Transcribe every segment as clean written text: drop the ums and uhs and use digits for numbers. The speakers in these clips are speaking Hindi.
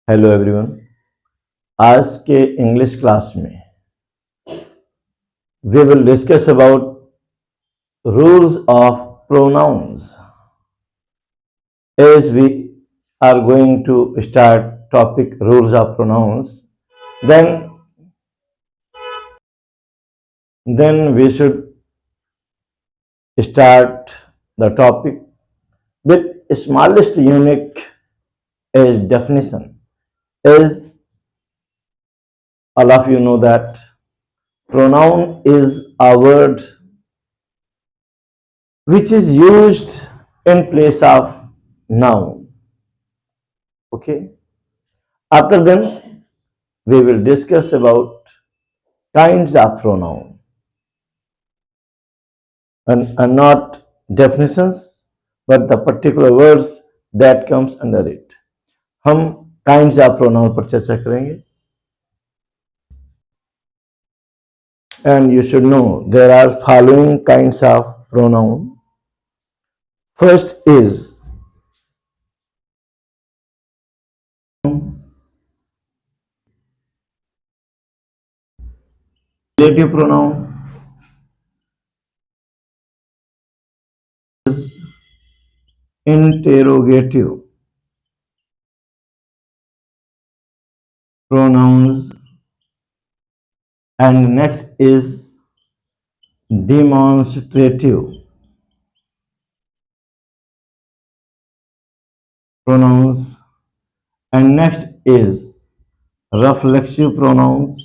Hello everyone. आज के इंग्लिश क्लास में we will discuss about rules of pronouns. As we are going to start topic rules of pronouns, then we should start the topic with smallest unit as definition. As all of you know that pronoun is a word which is used in place of noun. Okay. After then, we will discuss about kinds of pronoun and not definitions, but the particular words that comes under it. हम kinds of pronoun पर चर्चा करेंगे. And you should know there are following kinds of pronoun. First is relative pronoun, is interrogative pronouns, and next is demonstrative pronouns, and next is reflexive pronouns,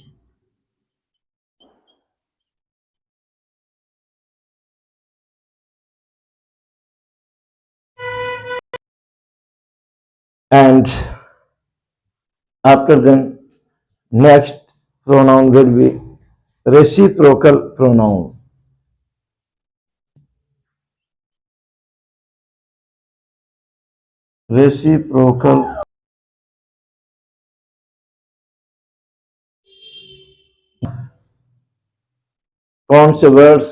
and after then next pronoun will be reciprocal pronoun. Reciprocal कौन से वर्ड्स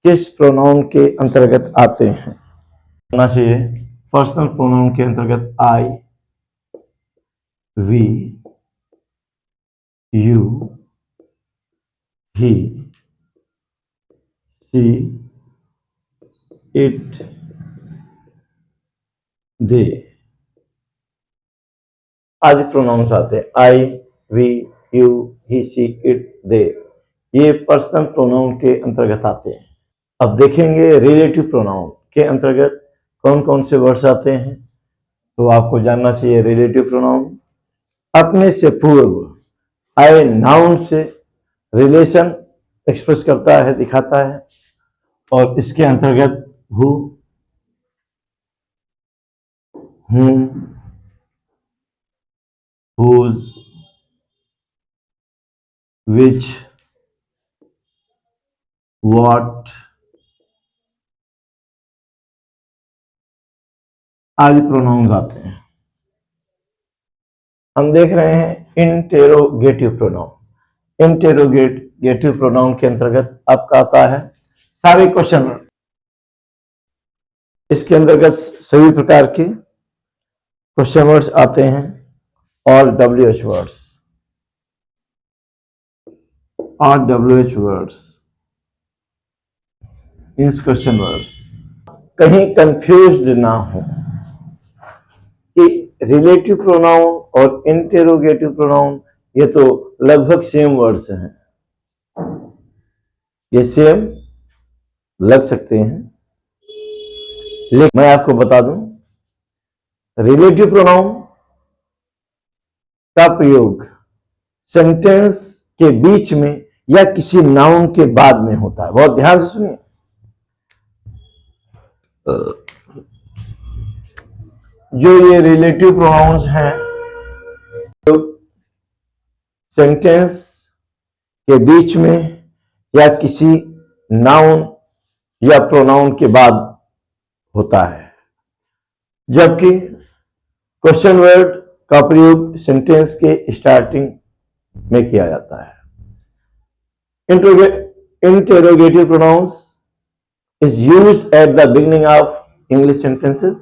किस प्रोनाउन के अंतर्गत आते हैं होना चाहिए। पर्सनल प्रोनाउन के अंतर्गत I, we, you, he, she, it, they आदि प्रोनाउंस आते हैं। I, we, you, he, she, it, they ये पर्सनल प्रोनाउन के अंतर्गत आते हैं। अब देखेंगे रिलेटिव प्रोनाउन के अंतर्गत कौन कौन से वर्ड्स आते हैं। तो आपको जानना चाहिए रिलेटिव प्रोनाउन अपने से पूर्व आए नाउन से रिलेशन एक्सप्रेस करता है, दिखाता है, और इसके अंतर्गत who, whom, whose, which, what आदि प्रोनाउंस आते हैं। हम देख रहे हैं इंटेरोगेटिव प्रोनाउन। इंटेरोगेटिव प्रोनाउन के अंतर्गत आपका आता है सारे क्वेश्चन वर्ड। इसके अंतर्गत सभी प्रकार के क्वेश्चन वर्ड्स आते हैं और WH words means question words. कहीं कंफ्यूज्ड ना हो कि रिलेटिव प्रोनाउन और इंटेरोगेटिव प्रोनाउन ये तो लगभग सेम वर्ड्स हैं, ये सेम लग सकते हैं, लेकिन मैं आपको बता दूं रिलेटिव प्रोनाउन का प्रयोग सेंटेंस के बीच में या किसी नाउन के बाद में होता है। बहुत ध्यान से सुनिए। जो ये रिलेटिव प्रोनाउंस हैं तो सेंटेंस के बीच में या किसी नाउन या प्रोनाउन के बाद होता है, जबकि क्वेश्चन वर्ड का प्रयोग सेंटेंस के स्टार्टिंग में किया जाता है। Interrogative pronouns is used at the beginning of English sentences,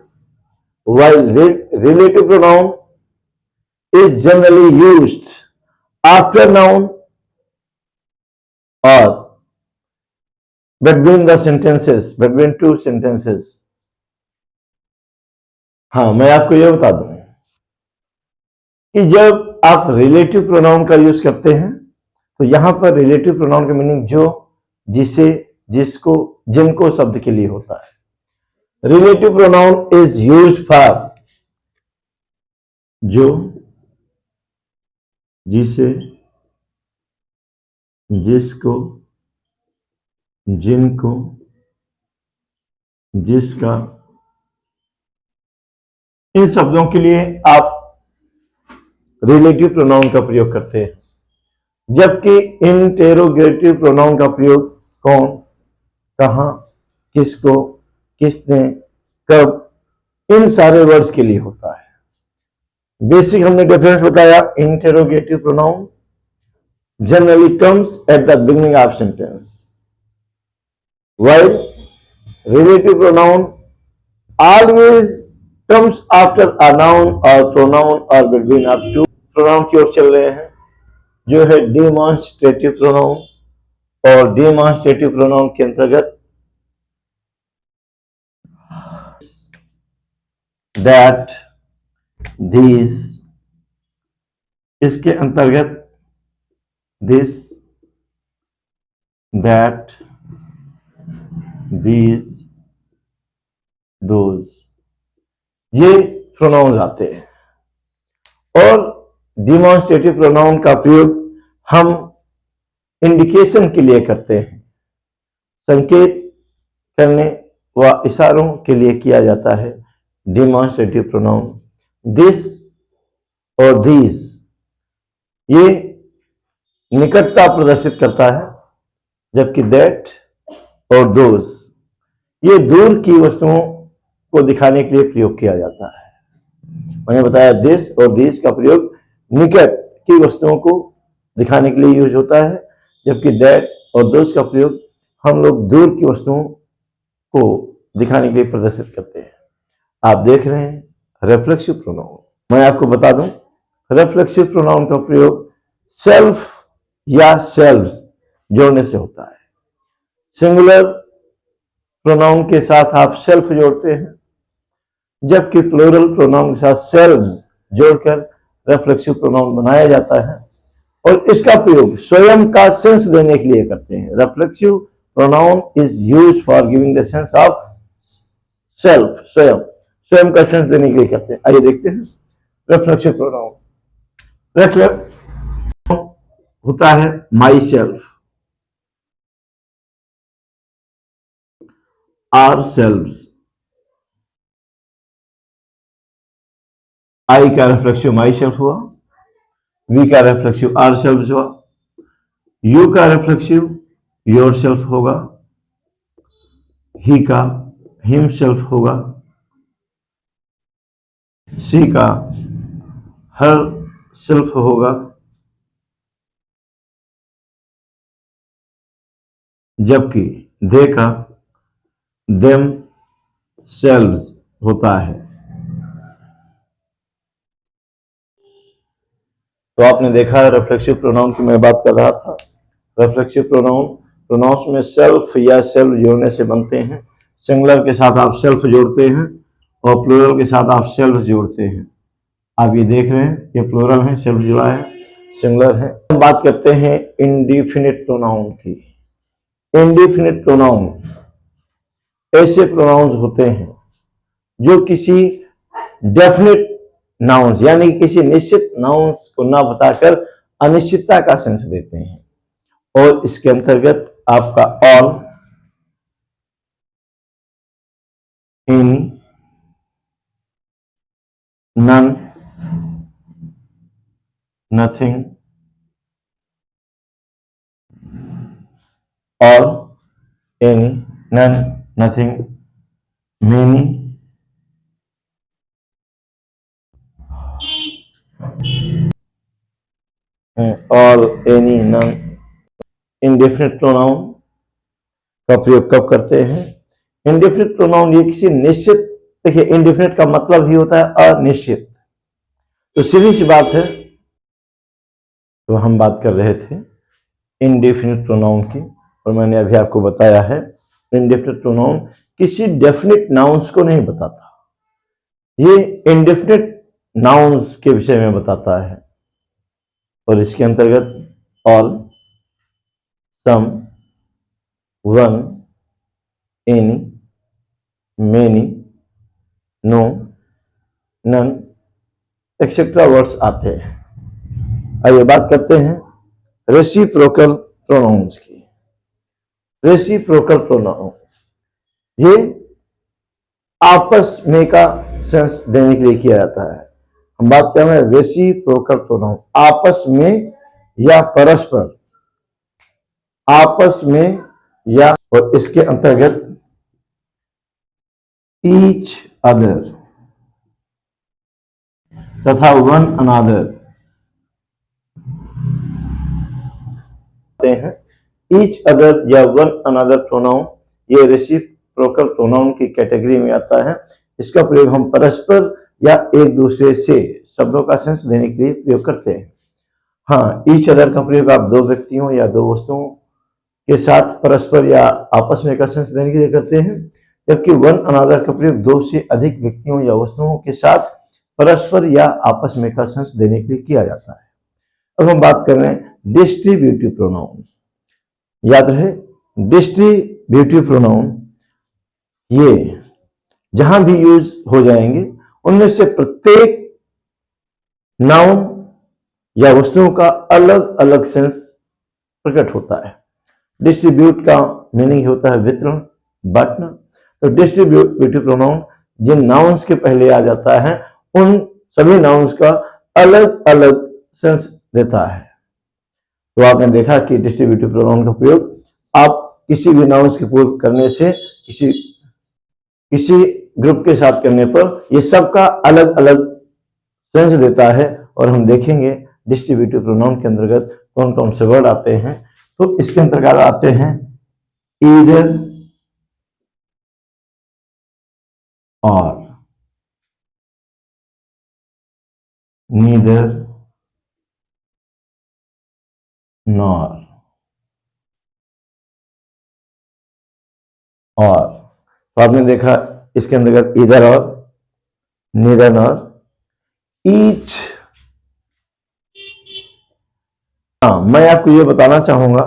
while relative pronoun is generally used after noun or between the sentences, between two sentences. हाँ, मैं आपको यह बता दूं कि जब आप रिलेटिव प्रोनाउन का यूज करते हैं तो यहां पर रिलेटिव प्रोनाउन का मीनिंग जो, जिसे, जिसको, जिनको शब्द के लिए होता है। Relative pronoun is used for जो, जिसे, जिसको, जिनको, जिसका, इन शब्दों के लिए आप रिलेटिव प्रोनाउन का प्रयोग करते हैं। जबकि इंटेरोगेटिव प्रोनाउन का प्रयोग कौन, कहां, किसको, किसने, कब, इन सारे वर्ड्स के लिए होता है। बेसिक हमने डिफरेंस बताया। Interrogative pronoun generally comes at the beginning of sentence, while relative pronoun always comes after a noun or pronoun or between up to। Pronoun की ओर चल रहे हैं जो है डिमॉन्स्ट्रेटिव प्रोनाउन, और डिमॉन्स्ट्रेटिव प्रोनाउन के अंतर्गत दैट, these, इसके अंतर्गत this, that, these, those, ये प्रोनाउंस आते हैं। और डिमॉन्स्ट्रेटिव प्रोनाउन का प्रयोग हम इंडिकेशन के लिए करते हैं, संकेत करने व इशारों के लिए किया जाता है डिमॉन्स्ट्रेटिव प्रोनाउन। दिस और these ये निकटता प्रदर्शित करता है, जबकि that और those ये दूर की वस्तुओं को दिखाने के लिए प्रयोग किया जाता है। मैंने बताया this और these का प्रयोग निकट की वस्तुओं को दिखाने के लिए यूज होता है, जबकि that और those का प्रयोग हम लोग दूर की वस्तुओं को दिखाने के लिए प्रदर्शित करते हैं। आप देख रहे हैं रेफ्लेक्सिव प्रोनाउन। मैं आपको बता दूं, रेफ्लेक्सिव प्रोनाउन का प्रयोग सेल्फ या सेल्व्स जोड़ने से होता है। सिंगुलर प्रोनाउन के साथ आप सेल्फ जोड़ते हैं, जबकि प्लूरल प्रोनाउन के साथ सेल्व्स जोड़कर रेफ्लेक्सिव प्रोनाउन बनाया जाता है, और इसका प्रयोग स्वयं का सेंस देने के लिए करते हैं। Reflexive pronoun is used for giving the sense of self, स्वयं, स्वयं का सेंस देने के लिए करते हैं। आइए देखते हैं रेफ्लेक्सिव प्रोनाउन। होता है माई सेल्फ, आर सेल्व्स। आई का रेफ्लेक्सिव माई सेल्फ हुआ, वी का रेफ्लेक्सिव आर सेल्व्स हुआ, यू का रेफ्लेक्सिव योर सेल्फ होगा, ही का हिम सेल्फ होगा, सी का हर सेल्फ होगा, जबकि दे का देम सेल्व्स होता है। तो आपने देखा है रेफ्लेक्सिव प्रोनाउन की मैं बात कर रहा था। रेफ्लेक्सिव प्रोनाउंस में सेल्फ या सेल्फ जोड़ने से बनते हैं। सिंगुलर के साथ आप सेल्फ जोड़ते हैं और प्लूरल के साथ आप सेल्फ जोड़ते हैं। आप ये देख रहे हैं, ये प्लूरल है, सेल्फ जुड़ा है, सिंगुलर है। हम बात करते हैं इंडिफिनिट प्रोनाउन की। इंडिफिनिट प्रोनाउन ऐसे प्रोनाउंस होते हैं जो किसी डेफिनेट नाउंस यानी किसी निश्चित नाउंस को ना बताकर अनिश्चितता का सेंस देते हैं, और इसके अंतर्गत आपका all, any, none, nothing, all, any, none, nothing, many, all, any, none. Indefinite pronoun का प्रयोग कब करते हैं? इंडेफिनिट प्रोनाउन ये किसी निश्चित, देखिए इंडेफिनिट का मतलब ही होता है अनिश्चित। तो सीधी सी बात है, तो हम बात कर रहे थे इनडेफिनिट प्रोनाउन की, और मैंने अभी आपको बताया है इनडेफिनिट प्रोनाउन किसी डेफिनिट नाउन्स को नहीं बताता, ये इनडेफिनिट नाउन्स के विषय में बताता है। और इसके अंतर्गत all, some, one, any, many, no, none etcetera words आते हैं। आइए बात करते हैं रेसिप्रोकल प्रोनाउंस की। रेसिप्रोकल प्रोनाउंस ये आपस में का सेंस देने के लिए किया जाता है। हम बात कर रहे हैं रेसिप्रोकल प्रोनाउन, आपस में या परस्पर, आपस में या, और इसके अंतर्गत ईच अदर तथा वन अनादर हैं। ईच अदर या वन अनादर प्रोनाउन ये रेसिप्रोकल प्रोनाउन की कैटेगरी में आता है। इसका प्रयोग हम परस्पर या एक दूसरे से शब्दों का सेंस देने के लिए प्रयोग करते हैं। हाँ, ईच अदर का प्रयोग आप दो व्यक्तियों या दो वस्तुओं के साथ परस्पर या आपस में का सेंस देने के लिए करते हैं, जबकि वन अनादर का प्रयोग दो से अधिक व्यक्तियों या वस्तुओं के साथ परस्पर या आपस में का सेंस देने के लिए किया जाता है। अब हम बात कर रहे हैं डिस्ट्रीब्यूटिव प्रोनाउन। याद रहे, डिस्ट्रीब्यूटिव प्रोनाउन ये जहां भी यूज हो जाएंगे उनमें से प्रत्येक नाउन या वस्तुओं का अलग अलग सेंस प्रकट होता है। डिस्ट्रीब्यूट का मीनिंग होता है वितरण, बांटना। तो डिस्ट्रीब्यूटिव प्रोनाउन जिन नाउन्स के पहले आ जाता है उन सभी नाउन्स का अलग अलग सेंस देता है। तो आपने देखा कि डिस्ट्रीब्यूटिव प्रोनाउन का प्रयोग आप किसी भी नाउन्स के प्रयोग करने से किसी ग्रुप के साथ करने पर ये सबका अलग अलग सेंस देता है। और हम देखेंगे डिस्ट्रीब्यूटिव प्रोनाउन के अंतर्गत कौन कौन से वर्ड आते हैं। तो इसके अंतर्गत आते हैं ईदर और, नीदर नॉर, और। तो आपने देखा इसके अंतर्गत ईदर और, नीदर नॉर, ईच। हाँ, मैं आपको ये बताना चाहूंगा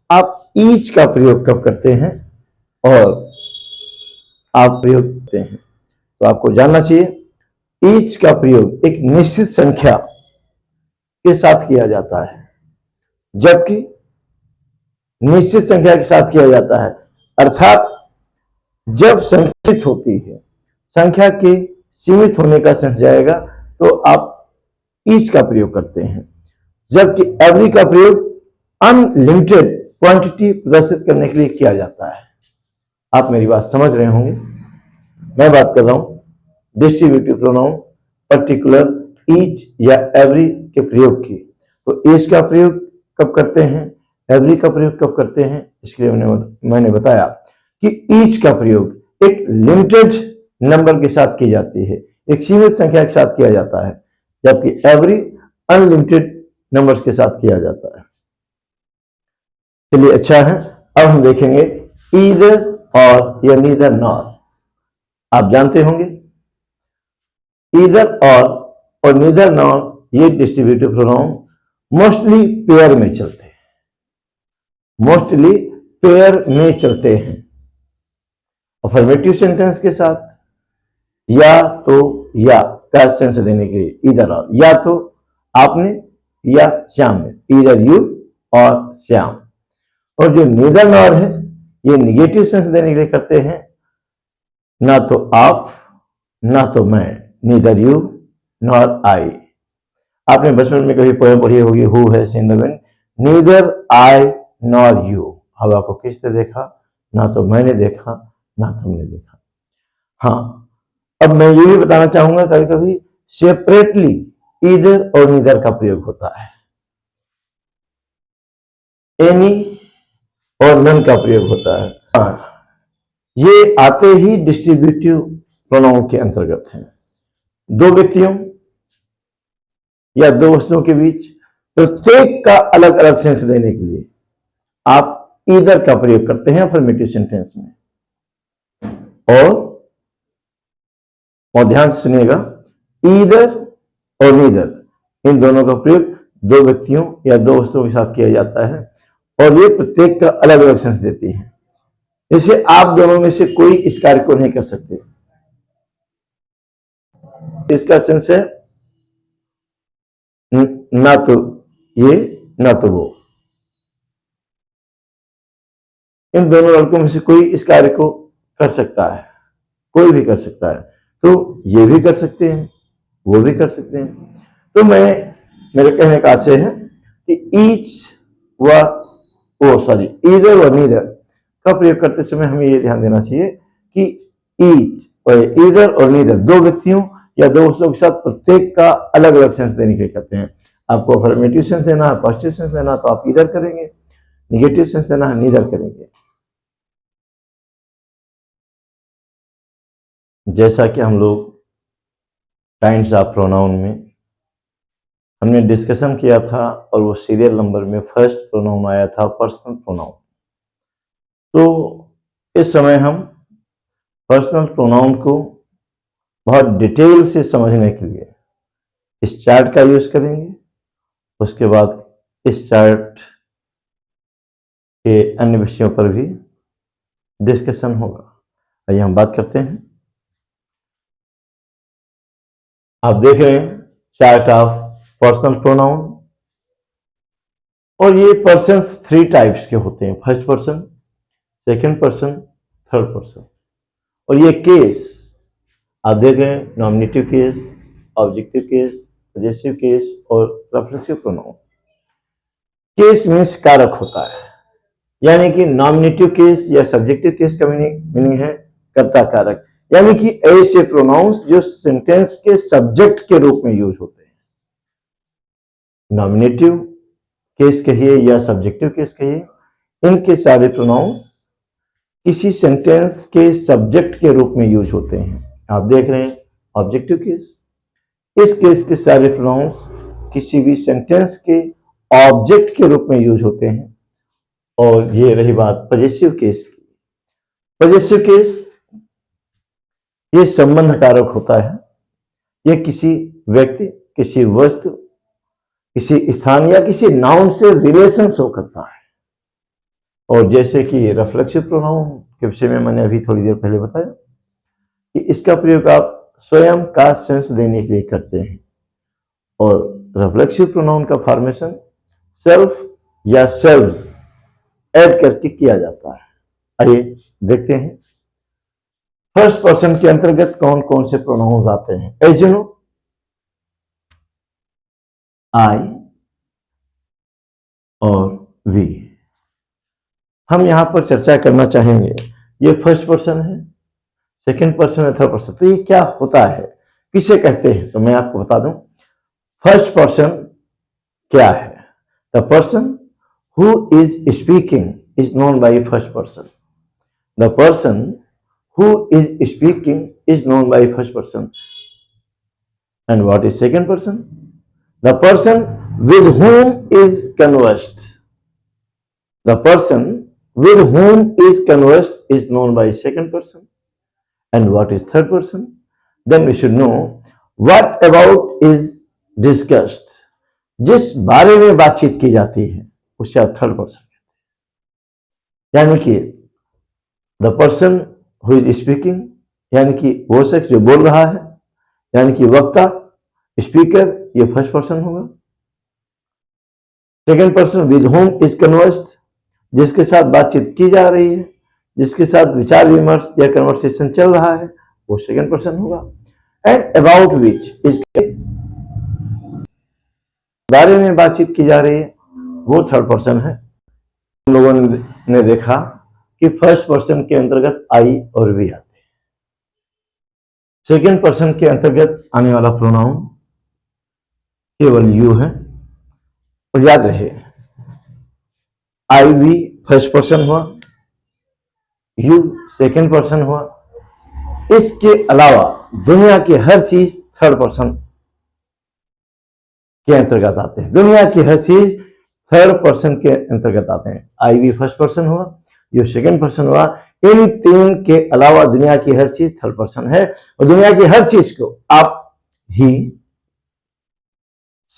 आप ईच का प्रयोग कब करते हैं और आप प्रयोग करते हैं, तो आपको जानना चाहिए ईच का प्रयोग एक निश्चित संख्या के साथ किया जाता है, जबकि निश्चित संख्या के साथ किया जाता है अर्थात जब संख्यित होती है, संख्या के सीमित होने का सेंस जाएगा तो आप ईच का प्रयोग करते हैं, जबकि एवरी का प्रयोग अनलिमिटेड क्वांटिटी प्रदर्शित करने के लिए किया जाता है। आप मेरी बात समझ रहे होंगे। मैं बात कर रहा हूं डिस्ट्रीब्यूटिव प्रोनाउन पर्टिकुलर ईच या एवरी के प्रयोग की। तो ईच का प्रयोग कब करते हैं, एवरी का प्रयोग कब करते हैं, इसके लिए मैंने बताया कि ईच का प्रयोग एक लिमिटेड नंबर के साथ की जाती है, एक सीमित संख्या के साथ किया जाता है, जबकि एवरी अनलिमिटेड नंबर्स के साथ किया जाता है। चलिए अच्छा है, अब हम देखेंगे ईदर और या नीदर नॉर। आप जानते होंगे ईदर और नीदर नॉर ये डिस्ट्रीब्यूटिव प्रोनाउन मोस्टली पेयर में चलते हैं, मोस्टली पेयर में चलते हैं अफर्मेटिव सेंटेंस के साथ, या तो या का सेंस देने के लिए ईदर और, या तो आपने या श्याम ने, ईदर यू और श्याम। और जो नीदर नॉर है ये निगेटिव सेंस देने के लिए करते हैं, ना तो आप ना तो मैं, नीदर यू नॉर आई। आपने बचपन में कभी पोएम पढ़ी होगी who has seen the wind, neither I nor you, हवा को किसने देखा, ना तो मैंने देखा ना तुमने देखा। हाँ, अब मैं ये भी बताना चाहूंगा कभी कभी सेपरेटली ईदर और नीदर का प्रयोग होता है, एनी और नन का प्रयोग होता है। हाँ, ये आते ही डिस्ट्रीब्यूटिव प्रोनाउन के अंतर्गत हैं। दो व्यक्तियों या दो वस्तुओं के बीच प्रत्येक का अलग अलग सेंस देने के लिए आप ईदर का प्रयोग करते हैं अफर्मेटिव सेंटेंस में। और ध्यान से सुनिएगा, ईदर और नीदर इन दोनों का प्रयोग दो व्यक्तियों या दो वस्तुओं के साथ किया जाता है और ये प्रत्येक का अलग अलग सेंस देती है। जैसे आप दोनों में से कोई इस कार्य को नहीं कर सकते, इसका सेंस है ना तो ये ना तो वो। इन दोनों लड़कों में से कोई इस कार्य को कर सकता है, कोई भी कर सकता है, तो ये भी कर सकते हैं, वो भी कर सकते हैं। तो मेरे कहने का आशय है कि ईदर व नीदर का प्रयोग करते समय हमें ये ध्यान देना चाहिए कि ईच और ईदर और नीदर दो व्यक्तियों या दो वस्तुओं के साथ प्रत्येक का अलग अलग सेंस देने के लिए करते हैं। आपको अफर्मेटिव सेंस देना है, पॉजिटिव सेंस देना तो आप ईदर करेंगे, निगेटिव सेंस देना है नीदर करेंगे। जैसा कि हम लोग काइंड्स ऑफ प्रोनाउन में हमने डिस्कशन किया था और वो सीरियल नंबर में फर्स्ट प्रोनाउन आया था पर्सनल प्रोनाउन। तो इस समय हम पर्सनल प्रोनाउन को बहुत डिटेल से समझने के लिए इस चार्ट का यूज करेंगे। उसके बाद इस चार्ट के अन्य विषयों पर भी डिस्कशन होगा। आइए हम बात करते हैं। आप देख रहे हैं चार्ट ऑफ पर्सनल प्रोनाउन, और ये पर्सन्स 3 टाइप्स के होते हैं, first person, second person, third person. और ये केस आप देख रहे हैं, nominative case, objective case, possessive case और रेफ्लेक्सिव प्रोनाउन। केस मीन्स कारक होता है, यानी कि नॉमिनेटिव केस या सब्जेक्टिव केस का मीनिंग है कर्ता कारक, यानी कि ऐसे प्रोनाउंस जो सेंटेंस के सब्जेक्ट के रूप में यूज होते हैं। नॉमिनेटिव केस कहिए या सब्जेक्टिव केस कहिए, इनके सारे प्रोनाउंस किसी सेंटेंस के सब्जेक्ट के रूप में यूज होते हैं। आप देख रहे हैं ऑब्जेक्टिव केस, इस केस के सारे प्रोनाउंस किसी भी सेंटेंस के ऑब्जेक्ट के रूप में यूज होते हैं। और ये रही बात पजेसिव केस की। पजेसिव केस ये संबंध कारक होता है, ये किसी व्यक्ति, किसी वस्तु, किसी स्थान या किसी नाउन से रिलेशन शो करता है। और जैसे कि रिफ्लेक्सिव प्रोनाउन के विषय में मैंने अभी थोड़ी देर पहले बताया कि इसका प्रयोग आप स्वयं का सेंस देने के लिए करते हैं। और रिफ्लेक्सिव प्रोनाउन का फॉर्मेशन सेल्फ या सेल्व्स ऐड करके किया जाता है। आइए देखते हैं फर्स्ट पर्सन के अंतर्गत कौन कौन से प्रोनाउंस आते हैं। एज यू नो, आई और वी। हम यहां पर चर्चा करना चाहेंगे, ये फर्स्ट पर्सन है, सेकंड पर्सन है, थर्ड पर्सन। तो ये क्या होता है, किसे कहते हैं? तो मैं आपको बता दूं, फर्स्ट पर्सन क्या है? The person who is speaking is known by first person. The person who is speaking is known by first person. And what is second person? The person with whom is conversed. The person with whom is conversed is known by second person. And what is third person? Then we should know what about is discussed. जिस बारे में बातचीत की जाती है उसे आप थर्ड पर्सन कहते हैं। यानी कि the person who is speaking, यानी कि वो शख्स जो बोल रहा है, यानी कि वक्ता, स्पीकर, ये फर्स्ट पर्सन होगा। Second person with home is conversed, जिसके साथ बातचीत की जा रही है, जिसके साथ विचार विमर्श या कन्वर्सेशन चल रहा है, वो सेकंड पर्सन होगा। एंड अबाउट विच, इसके बारे में बातचीत की जा रही है, वो थर्ड पर्सन है। हम लोगों ने देखा कि फर्स्ट पर्सन के अंतर्गत आई और वी आते हैं। सेकंड पर्सन के अंतर्गत आने वाला प्रोनाउन केवल यू है। और याद रहे, आई वी फर्स्ट पर्सन हुआ, यू सेकंड पर्सन हुआ। इसके अलावा दुनिया की हर चीज थर्ड पर्सन के अंतर्गत आते हैं। दुनिया की हर चीज थर्ड पर्सन के अंतर्गत आते हैं। आई वी फर्स्ट पर्सन हुआ, यू सेकंड पर्सन हुआ। इन तीन के अलावा दुनिया की हर चीज थर्ड पर्सन है, और दुनिया की हर चीज को आप ही,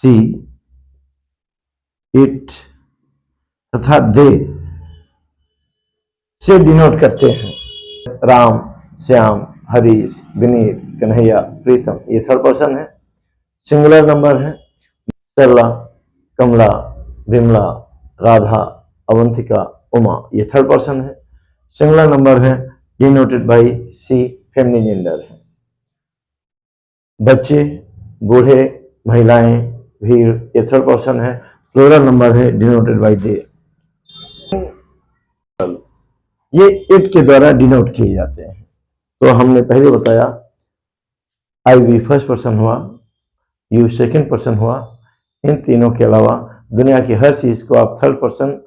सी, इट तथा दे से डिनोट करते हैं। राम, श्याम, हरीश, विनीत, कन्हैया, प्रीतम, ये थर्ड पर्सन है। सिंगुलर नंबर है। सरला, कमला, विमला, राधा, अवंतिका, उमा, ये थर्ड पर्सन है। सिंगुलर नंबर है, denoted by she, feminine gender है। बच्चे, बूढ़े, महिलाएं, भीड़, ये थर्ड पर्सन है। प्लूरल नंबर है, डिनोटेड बाई दे। ये इट के द्वारा डिनोट किए जाते हैं। तो हमने पहले बताया आई वी फर्स्ट पर्सन हुआ, यू सेकंड पर्सन हुआ। इन तीनों के अलावा दुनिया की हर चीज को आप थर्ड पर्सन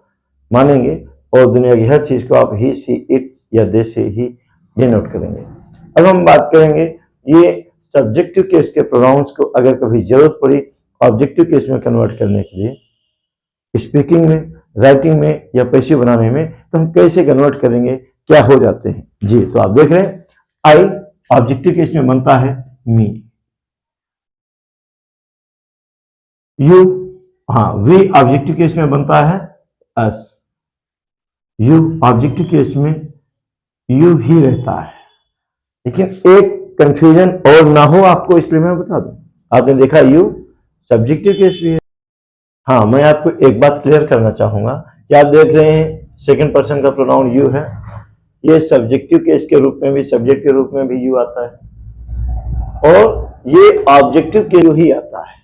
मानेंगे, और दुनिया की हर चीज को आप ही, सी, इट या दे से ही डिनोट करेंगे। अब हम बात करेंगे ये सब्जेक्टिव केस के प्रोनाउंस को अगर कभी जरूरत पड़ी ऑब्जेक्टिव केस में कन्वर्ट करने के लिए, स्पीकिंग में, राइटिंग में या पैसिव बनाने में, तो हम कैसे कन्वर्ट करेंगे, क्या हो जाते हैं। जी, तो आप देख रहे हैं आई ऑब्जेक्टिव केस में बनता है मी, यू, हाँ, वी ऑब्जेक्टिव केस में बनता है अस, यू ऑब्जेक्टिव केस में यू ही रहता है। लेकिन एक कंफ्यूजन और ना हो आपको, इसलिए मैं बता दूं। आपने देखा यू सब्जेक्टिव केस भी है। हाँ, मैं आपको एक बात क्लियर करना चाहूंगा कि आप देख रहे हैं सेकंड पर्सन का प्रोनाउन यू है, ये सब्जेक्टिव केस के रूप में भी, सब्जेक्ट के रूप में भी यू आता है, और ये ऑब्जेक्टिव के यू ही आता है।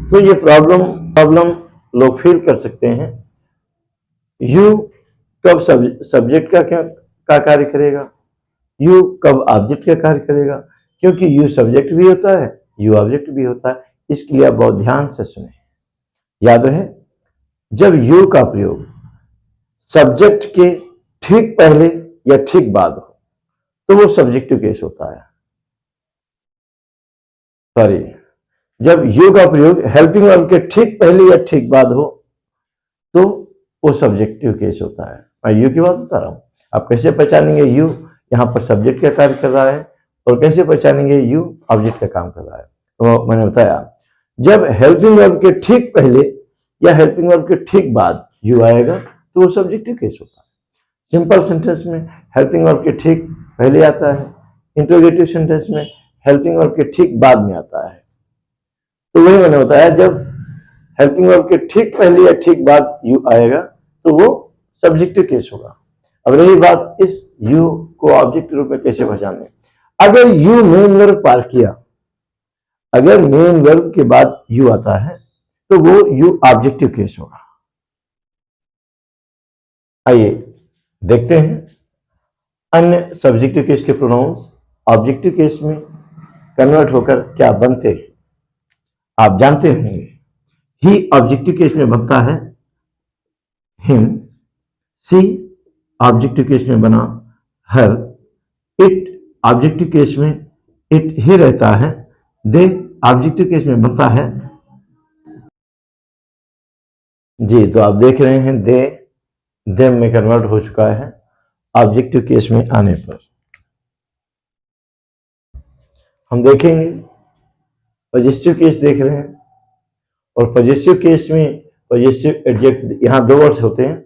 तो ये प्रॉब्लम लोग फील कर सकते हैं, यू कब सब्जेक्ट का कार्य करेगा, यू कब ऑब्जेक्ट का कार्य करेगा, क्योंकि यू सब्जेक्ट भी होता है, यू ऑब्जेक्ट भी होता है। इसके लिए आप बहुत ध्यान से सुने। याद रहे, जब यू का प्रयोग सब्जेक्ट के ठीक पहले या ठीक बाद हो तो वो सब्जेक्टिव केस होता है। सॉरी, जब यू का प्रयोग हेल्पिंग वर्ब के ठीक पहले या ठीक बाद हो तो वो सब्जेक्टिव केस होता है। मैं यू की बात बता रहा हूं। आप कैसे पहचानेंगे यू यहां पर सब्जेक्ट का कार्य कर रहा है, और कैसे पहचानेंगे यू ऑब्जेक्ट का काम कर रहा है। तो मैंने बताया, जब हेल्पिंग वर्ब के ठीक पहले या हेल्पिंग वर्ब के ठीक बाद यू आएगा तो वो सब्जेक्टिव केस होता है। सिंपल सेंटेंस में हेल्पिंग वर्ब के ठीक पहले आता है, इंट्रोगेटिव सेंटेंस में हेल्पिंग वर्ब के ठीक बाद में आता है। तो वही मैंने बताया, जब हेल्पिंग वर्ब के ठीक पहले या ठीक बाद यू आएगा तो वो सब्जेक्टिव केस होगा। अब रही बात इस यू को ऑब्जेक्ट रूप में कैसे पहचाने। अगर यू मेन वर्ब पार किया, अगर मेन वर्ब के बाद यू आता है तो वो यू ऑब्जेक्टिव केस होगा। आइए देखते हैं अन्य सब्जेक्टिव केस के प्रोनाउंस ऑब्जेक्टिव केस में कन्वर्ट होकर क्या बनते हैं। आप जानते होंगे, ही ऑब्जेक्टिव केस में बनता है हिम, सी ऑब्जेक्टिव केस में बना हर, इट ऑब्जेक्टिव केस में इट ही रहता है, दे ऑब्जेक्टिव केस में बनता है। जी, तो आप देख रहे हैं दे देम में कन्वर्ट हो चुका है ऑब्जेक्टिव केस में आने पर। हम देखेंगे पॉजिटिव केस देख रहे हैं, और पॉजिटिव केस में पॉजिटिव एडजेक्टिव, यहां दो वर्ड्स होते हैं,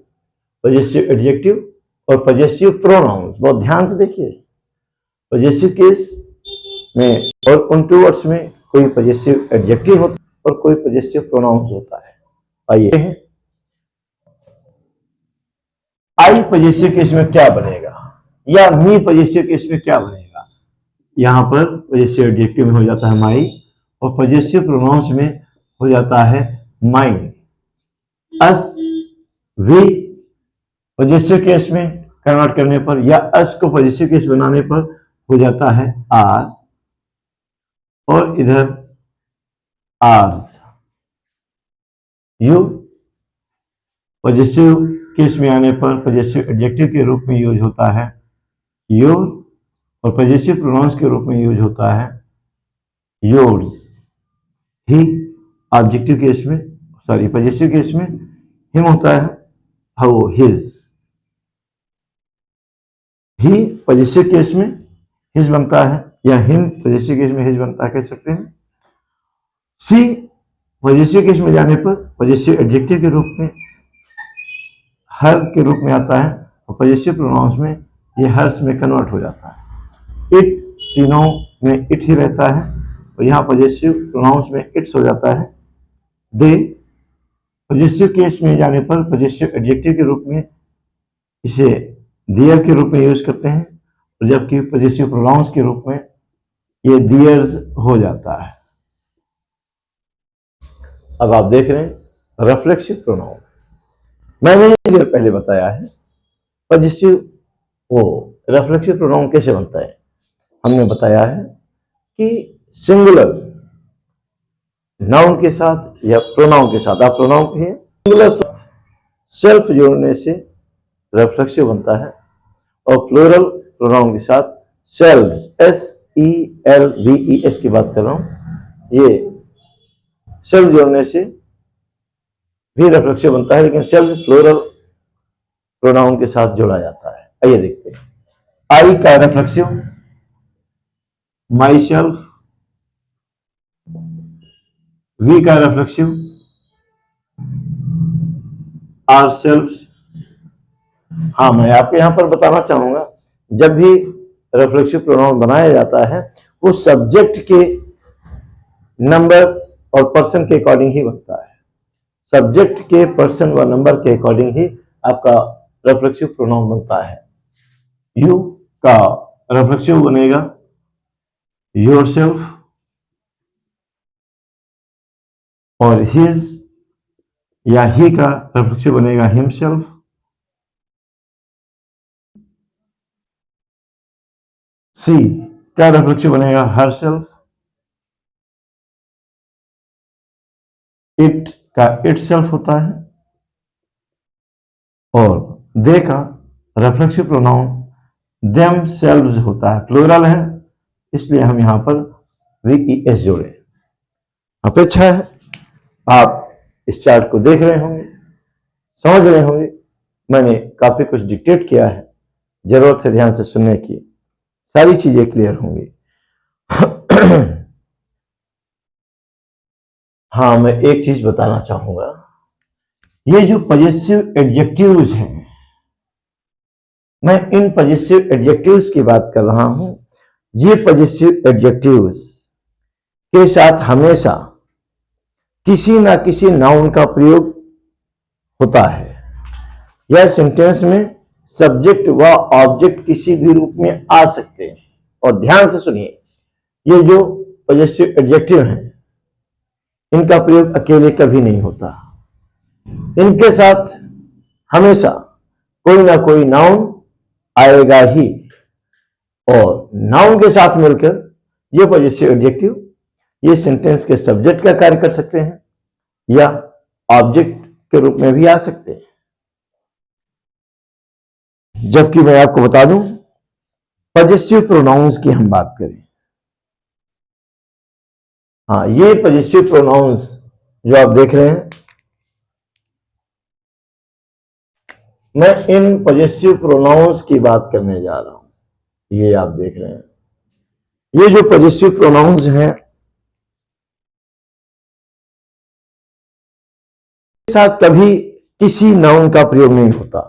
पॉजिटिव एडजेक्टिव और पॉजिटिव प्रोनाउंस। बहुत ध्यान से देखिए, पॉजिटिव केस में और उन टू वर्ड्स में कोई पॉजिटिव एडजेक्टिव होता है और कोई पॉजिटिव प्रोनाउंस होता है। आइए, आई पॉजिटिव केस में क्या बनेगा, या मी पॉजिटिव केस में क्या बनेगा। यहां पर पॉजिटिव एडजेक्टिव में हो जाता है माई, और पॉजिटिव प्रोनाउंस में हो जाता है माइन। अस, वी पॉजिटिव केस में कन्वर्ट करने पर या अस को पॉजिटिव केस बनाने पर हो जाता है आर, और इधर आर्स। यू पॉजिटिव केस में आने पर पॉजिटिव एडजेक्टिव के रूप में यूज होता है योर, और पॉजिटिव प्रोनाउंस के रूप में यूज होता है योर्स। ही ऑब्जेक्टिव केस में, सॉरी पॉजिटिव केस में हिम होता है, how his. He positive case में हिज बनता है, या हिम पॉजिटिव केस में हिज बनता है, कह सकते हैं। सी पॉजिटिव केस में जाने पर पॉजिटिव एडजेक्टिव के रूप में हर के रूप में आता है, और पॉजिटिव प्रोनाउंस में ये हर्ष में कन्वर्ट हो जाता है। इट तीनों में इट ही रहता है, और यहाँ पॉजिटिव प्रोनाउंस में इट्स हो जाता है। दे पॉजिटिव केस में जाने पर पॉजिटिव एडजेक्टिव के रूप में इसे देयर के रूप में यूज करते हैं, और जबकि पॉजिटिव प्रोनाउंस के रूप में ये देयर्स हो जाता है। अब आप देख रहे हैं रिफ्लेक्सिव प्रोनाउन। मैंने ये पहले बताया है पॉजिटिव वो रिफ्लेक्सिव प्रोनाउन कैसे बनता है। हमने बताया है कि सिंगुलर नाउन के साथ या प्रोनाउन के साथ, आप प्रोनाउन कहिए, सिंगुलर सेल्फ जोड़ने से रिफ्लेक्सिव बनता है, और प्लूरल प्रोनाउन के साथ सेल्व्स, SELVES की बात कर रहा हूं, ये सेल्फ जोड़ने से भी रिफ्लेक्सिव बनता है, लेकिन सेल्फ प्लूरल प्रोनाउन के साथ जोड़ा जाता है। आइए देखते हैं। आई का रिफ्लेक्सिव माई सेल्फ, वी का रिफ्लेक्सिव आर सेल्फ। हाँ, मैं आपको यहां पर बताना चाहूंगा, जब भी रिफ्लेक्सिव प्रोनाउन बनाया जाता है वो सब्जेक्ट के नंबर और पर्सन के अकॉर्डिंग ही बनता है। सब्जेक्ट के पर्सन व नंबर के अकॉर्डिंग ही आपका रिफ्लेक्सिव प्रोनाउन बनता है। यू का रिफ्लेक्सिव बनेगा योरसेल्फ, और हिज या ही का रिफ्लेक्सिव बनेगा हिमसेल्फ। सी का रिफ्लेक्सिव बनेगा हरसेल्फ। इट का इटसेल्फ होता है, और दे का रिफ्लेक्सिव प्रोनाउन देम सेल्व्स होता है, प्लूरल है, इसलिए हम यहां पर VES जोड़े। अपेक्षा है आप इस चार्ट को देख रहे होंगे, समझ रहे होंगे। मैंने काफी कुछ डिक्टेट किया है, जरूरत है ध्यान से सुनने की, सारी चीजें क्लियर होंगी। हाँ, मैं एक चीज बताना चाहूंगा, ये जो पॉजिटिव एडजेक्टिव्स हैं, मैं इन पॉजिटिव एडजेक्टिव्स की बात कर रहा हूं। ये पॉजिटिव एडजेक्टिव्स के साथ हमेशा किसी ना किसी नाउन का प्रयोग होता है। यह सेंटेंस में सब्जेक्ट व ऑब्जेक्ट किसी भी रूप में आ सकते हैं। और ध्यान से सुनिए, ये जो पॉजिटिव एडजेक्टिव हैं, इनका प्रयोग अकेले कभी नहीं होता। इनके साथ हमेशा कोई ना कोई नाउन आएगा ही, और नाउन के साथ मिलकर ये पॉजिटिव एडजेक्टिव ये सेंटेंस के सब्जेक्ट का कार्य कर सकते हैं, या ऑब्जेक्ट के रूप में भी आ सकते हैं। जबकि मैं आपको बता दूं, पॉजिटिव प्रोनाउंस की हम बात करें, हाँ, ये पॉजिटिव प्रोनाउंस जो आप देख रहे हैं, मैं इन पॉजिटिव प्रोनाउंस की बात करने जा रहा हूं। ये आप देख रहे हैं, ये जो पॉजिटिव प्रोनाउंस हैं, साथ कभी किसी नाउन का प्रयोग नहीं होता,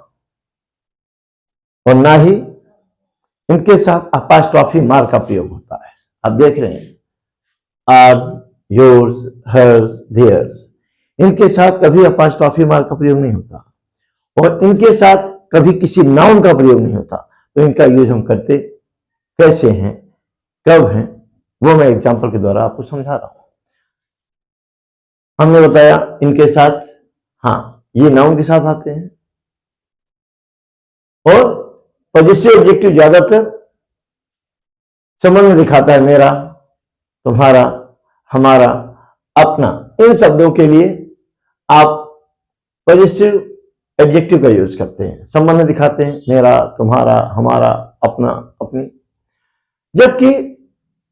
और ना ही इनके साथ अपोस्ट्रोफी मार्क का प्रयोग होता है। आप देख रहे हैं, आर्स, योर्स, हर्स, देयर्स, इनके साथ कभी अपोस्ट्रोफी मार्क का प्रयोग नहीं होता, और इनके साथ कभी किसी नाउन का प्रयोग नहीं होता। तो इनका यूज हम करते कैसे हैं, कब हैं, वो मैं एग्जांपल के द्वारा आपको समझा रहा हूं। हमने बताया इनके साथ, हाँ, ये नाउन के साथ आते हैं, और पॉजिटिव एडजेक्टिव ज्यादातर संबंध दिखाता है, मेरा, तुम्हारा, हमारा, अपना। इन शब्दों के लिए आप पॉजिटिव एडजेक्टिव का यूज करते हैं, संबंध दिखाते हैं, मेरा, तुम्हारा, हमारा, अपना, अपनी। जबकि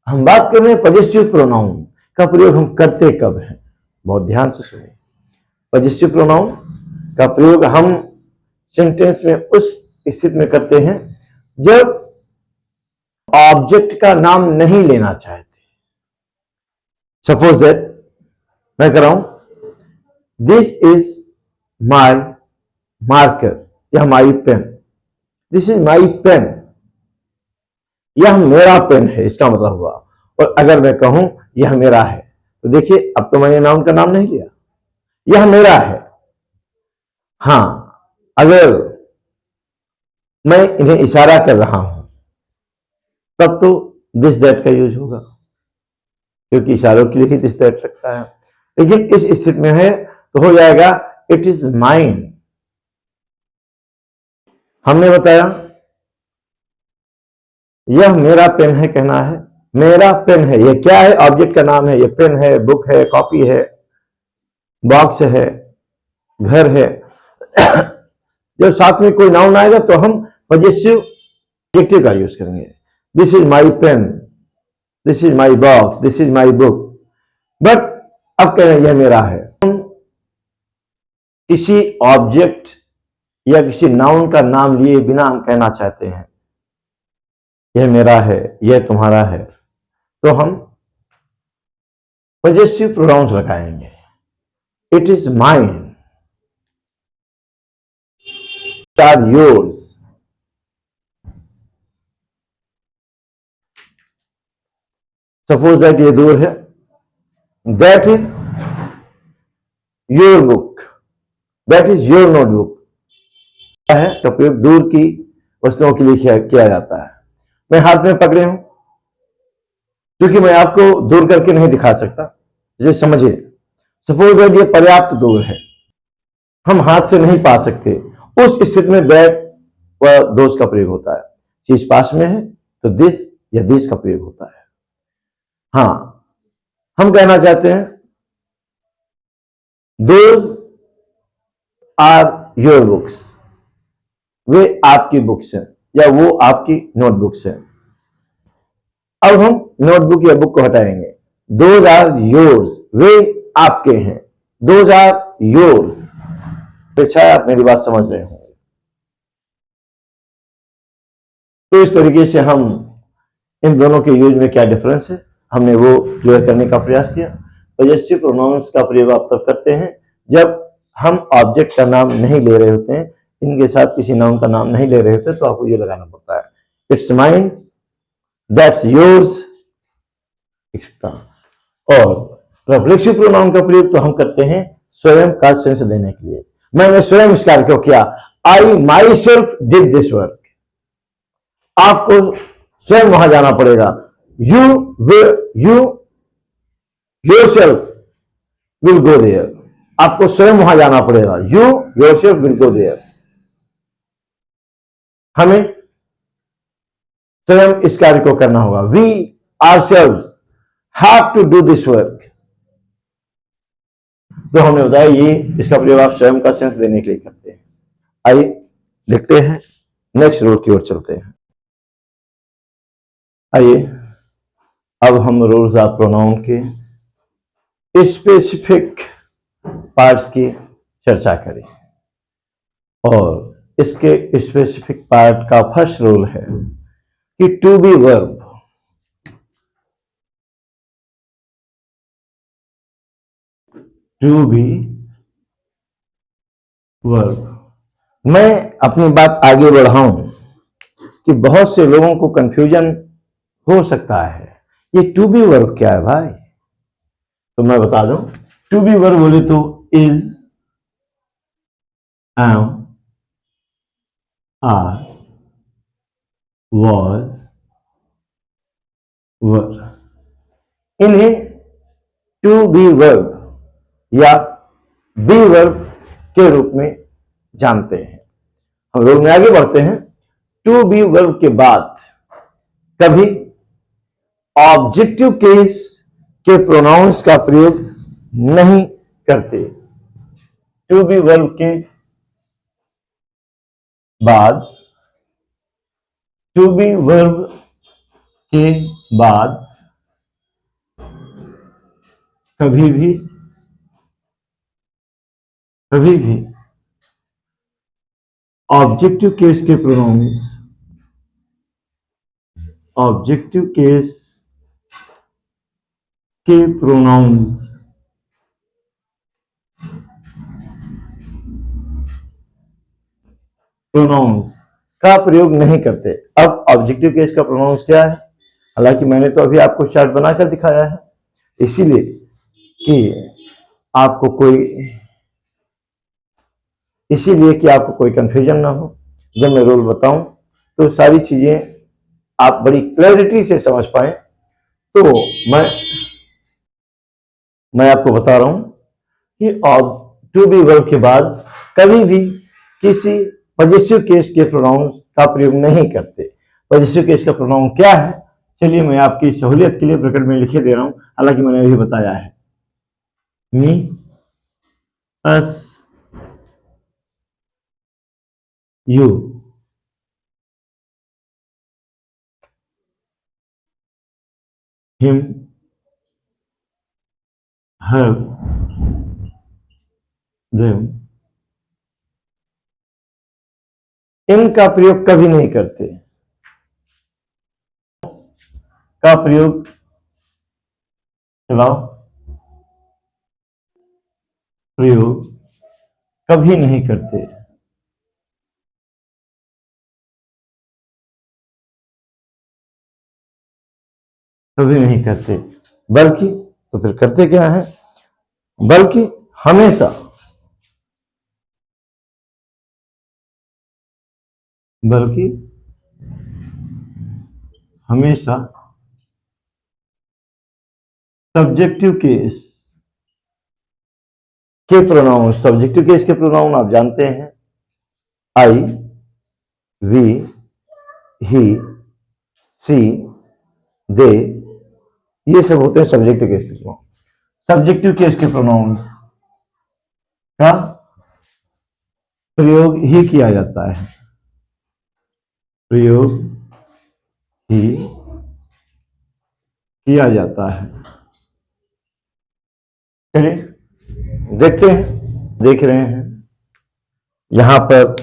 हम बात कर रहे हैं पॉजिटिव प्रोनाउन का प्रयोग हम करते कब हैं, बहुत ध्यान से सुनिए। पॉजिटिव प्रोनाउन का प्रयोग हम सेंटेंस में उस स्थिति में करते हैं जब ऑब्जेक्ट का नाम नहीं लेना चाहते। सपोज दैट मैं कह रहा हूं दिस इज माई मार्कर या my pen, this is my pen, यह मेरा पेन है, इसका मतलब हुआ। और अगर मैं कहूं यह मेरा है, तो देखिए अब तो मैंने नाउन का नाम नहीं लिया, यह मेरा है। हां, अगर मैं इन्हें इशारा कर रहा हूं तब तो दिस दैट का यूज होगा, क्योंकि इशारों के लिए ही दिस दैट रखता है। लेकिन इस स्थिति में है तो हो जाएगा इट इज माइन। हमने बताया यह मेरा पेन है, कहना है मेरा पेन है। यह क्या है? ऑब्जेक्ट का नाम है। यह पेन है, बुक है, कॉपी है, बॉक्स है, घर है। जब साथ में कोई नाउन आएगा तो हम पॉजिटिव एडजेक्टिव का यूज करेंगे। This is my pen, this is my box, this is my book. But अब कह रहे हैं यह मेरा है। हम किसी ऑब्जेक्ट या किसी नाउन का नाम लिए बिना हम कहना चाहते हैं यह मेरा है, यह तुम्हारा है, तो हम पॉजिटिव प्रोनाउंस लगाएंगे। It is mine, are yours. Suppose that ये दूर है, that is your book, that is your notebook है का प्रयोग दूर की वस्तुओं के लिए किया जाता है। मैं हाथ में पकड़े हूं, क्योंकि मैं आपको दूर करके नहीं दिखा सकता, इसे समझिए। सपोज दैट ये पर्याप्त दूर है, हम हाथ से नहीं पा सकते, उस स्थिति में दैट व दोस का प्रयोग होता है। चीज पास में है तो दिस या दिस का प्रयोग होता है। हां, हम कहना चाहते हैं दोज आर योर बुक्स, वे आपकी बुक्स हैं या वो आपकी नोटबुक्स हैं। अब हम नोटबुक या बुक को हटाएंगे। दोज आर योर्स, वे आपके हैं। Those are yours. अच्छा, आप मेरी बात समझ रहे होंगे। तो इस तरीके से हम इन दोनों के यूज में क्या डिफरेंस है हमने वो क्लियर करने का प्रयास किया। पॉजिटिव प्रोनाउंस का प्रयोग आप तब करते हैं जब हम ऑब्जेक्ट का नाम नहीं ले रहे होते हैं, इनके साथ किसी नाउन का नाम नहीं ले रहे होते, तो आपको ये लगाना पड़ता है it's mine, that's yours, etcetera. और रिफ्लेक्सिव प्रोनाउन का प्रयोग तो हम करते हैं स्वयं का सेंस देने के लिए। मैंने स्वयं इस कार्य को किया, I myself did this work. आपको स्वयं वहां जाना पड़ेगा। You yourself will go there. आपको स्वयं वहां जाना पड़ेगा। You yourself will go there. हमें स्वयं इस कार्य को करना होगा। We ourselves have to do this work. तो हमने बताया ये इसका प्रयोग आप स्वयं का सेंस देने के लिए करते हैं। आइए देखते हैं, नेक्स्ट रूल की ओर चलते हैं। आइए अब हम रूल्स ऑफ प्रोनाउन के स्पेसिफिक पार्ट्स की चर्चा करें। और इसके स्पेसिफिक पार्ट का फर्स्ट रूल है कि टू बी वर्ब मैं अपनी बात आगे बढ़ाऊं कि बहुत से लोगों को कंफ्यूजन हो सकता है ये टू बी वर्ब क्या है भाई। तो मैं बता दूं, टू बी वर्ब बोले तो इज, एम, आर, वॉज, वर, इन्हें टू बी वर्ब या बी वर्ब के रूप में जानते हैं। हम लोग में आगे बढ़ते हैं। टू बी वर्ब के बाद कभी ऑब्जेक्टिव केस के प्रोनाउंस का प्रयोग नहीं करते। टू बी वर्ब के बाद, टू बी वर्ब के बाद कभी भी कभी भी ऑब्जेक्टिव केस के प्रोनाउंस, ऑब्जेक्टिव केस के प्रोनाउंस का प्रयोग नहीं करते। अब ऑब्जेक्टिव केस का प्रोनाउंस क्या है? हालांकि मैंने तो अभी आपको चार्ट बनाकर दिखाया है, इसीलिए कि आपको कोई कंफ्यूजन ना हो। जब मैं रूल बताऊं तो सारी चीजें आप बड़ी क्लैरिटी से समझ पाए। तो मैं आपको बता रहा हूं कि टू बी वर्ब के बाद कभी भी किसी पॉजिटिव केस के प्रोनाउंस का प्रयोग नहीं करते। पॉजिटिव केस का प्रोनाउन क्या है? चलिए मैं आपकी सहूलियत के लिए ब्रैकेट में लिखे दे रहा हूं, हालांकि मैंने अभी बताया है। मी, अस, यू, हिम, हर, देम, इनका प्रयोग कभी नहीं करते। का प्रयोग चलाओ, प्रयोग कभी नहीं करते। कभी नहीं करते, बल्कि तो फिर करते क्या है? बल्कि हमेशा, बल्कि हमेशा सब्जेक्टिव केस के प्रोनाउन, सब्जेक्टिव केस के प्रोनाउन आप जानते हैं, आई, वी, ही, सी, दे, ये सब होते हैं सब्जेक्टिव केस के प्रोनाउन। सब्जेक्टिव केस के प्रोनाउंस का प्रयोग ही किया जाता है, प्रयोग ही किया जाता है। चलिए देखते हैं, देख रहे हैं यहां पर